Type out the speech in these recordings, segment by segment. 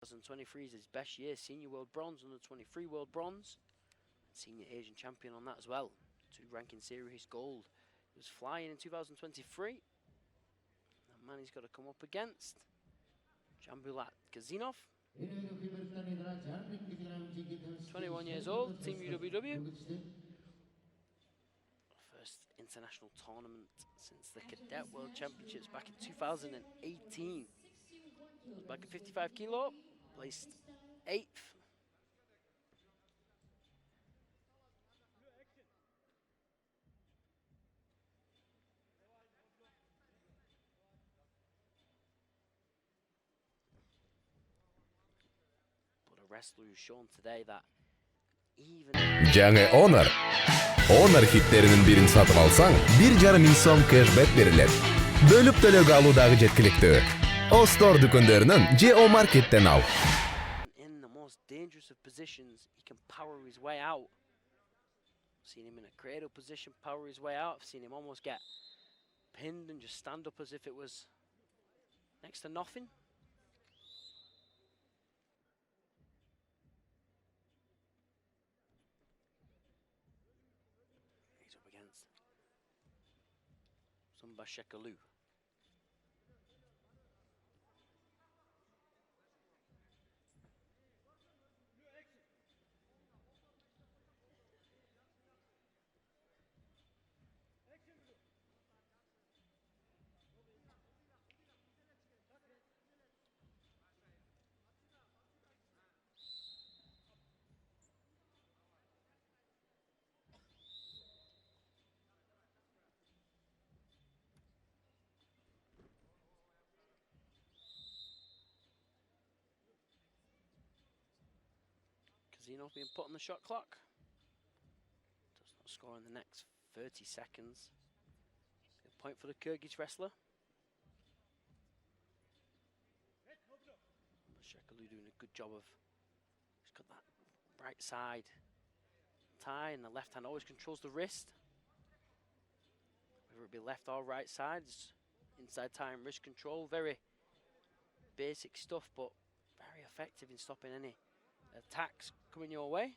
2023 is his best year. Senior world bronze, under 23 world bronze, senior Asian champion on that as well. 2 ranking series gold. He was flying in 2023. That man he's got to come up against. Jambulat Kizinov. 21 years old, Team UWW. First international tournament since the Cadet World Championships back in 2018. Was back at 55 kilo, placed 8th. But a wrestler who's shown today that even Жаңы Honor хиттеринин бирин сатып алсаң, 1,5 миң сом кэшбэк берилет. Бөлүп төлөөгө алуудагы жеткиликтүү. О-Store дүкөндөрүнөн же О-Market'ten ал. In the most dangerous of positions, he can power his way out. I've seen him in a cradle position, power his way out. I've seen him almost get pinned and just stand up as if it was next to nothing. He's up against Jumashbek. Kizinov being put on the shot clock. Does not score in the next 30 seconds. Good point for the Kyrgyz wrestler. Shekalu doing a good job of, he's got that right side tie, and the left hand always controls the wrist. Whether it be left or right side, inside tie and wrist control. Very basic stuff, but very effective in stopping any attacks coming your way.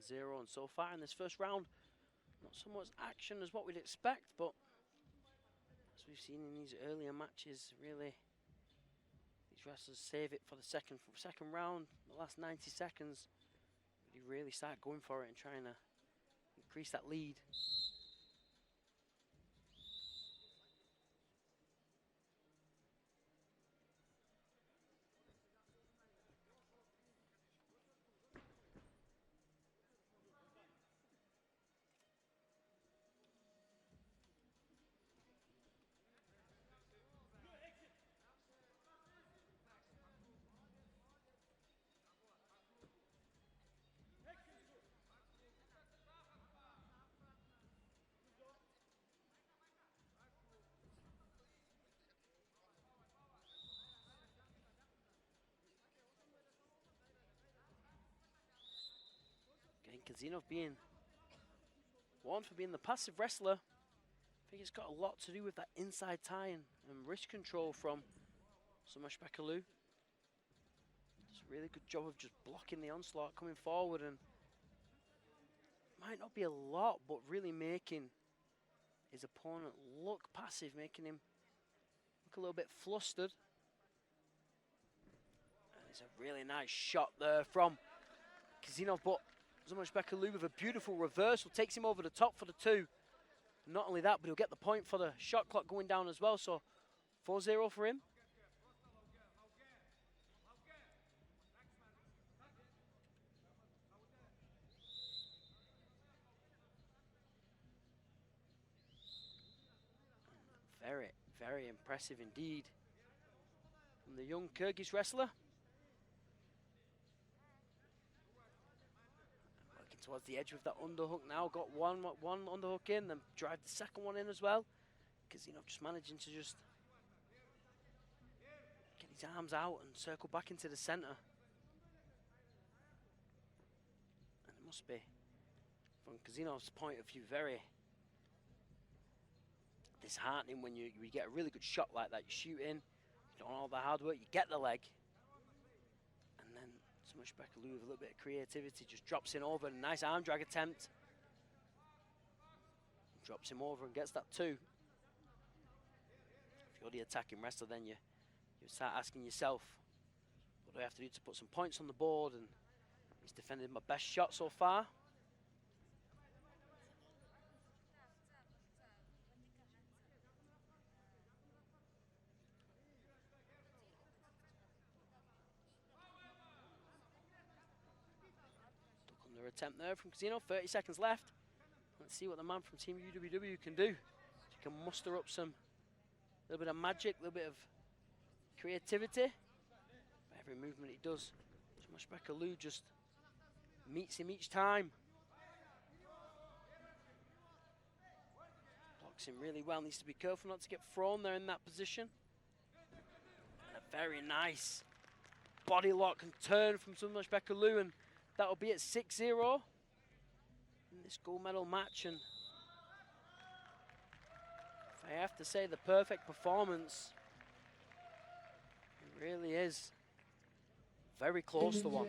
Zero, and so far in this first round, not so much action as what we'd expect, but as we've seen in these earlier matches, really these wrestlers save it for the second round, the last 90 seconds. They really start going for it and trying to increase that lead. Kizinov being warned for being the passive wrestler. I think it's got a lot to do with that inside tie and wrist control from Jumashbek. Does a really good job of just blocking the onslaught coming forward, and might not be a lot, but really making his opponent look passive, making him look a little bit flustered. And it's a really nice shot there from Kizinov, but Jumashbek with a beautiful reversal takes him over the top for the 2. Not only that, but he'll get the point for the shot clock going down as well. So 4-0 for him. Very, Very impressive indeed from the young Kyrgyz wrestler. Working towards the edge with that underhook now. Got one underhook in, then drive the second one in as well. Kizinov just managing to just get his arms out and circle back into the center. And it must be, from Kizinov's point of view, very disheartening when you get a really good shot like that. You shoot in, you done all the hard work, you get the leg, and then Žumashbek with a little bit of creativity just drops in over. A nice arm drag attempt. Drops him over and gets that 2. If you're the attacking wrestler, then you start asking yourself, what do I have to do to put some points on the board? And he's defended my best shot so far. Another attempt there from Kizinov, 30 seconds left. Let's see what the man from Team UWW can do. He can muster up some, little bit of magic, a little bit of creativity. Every movement he does, Žumashbek just meets him each time. Blocks him really well, needs to be careful not to get thrown there in that position. And a very nice body lock and turn from Žumashbek, and that'll be at 6-0 in this gold medal match. And if I have to say, the perfect performance. It really is very close to one.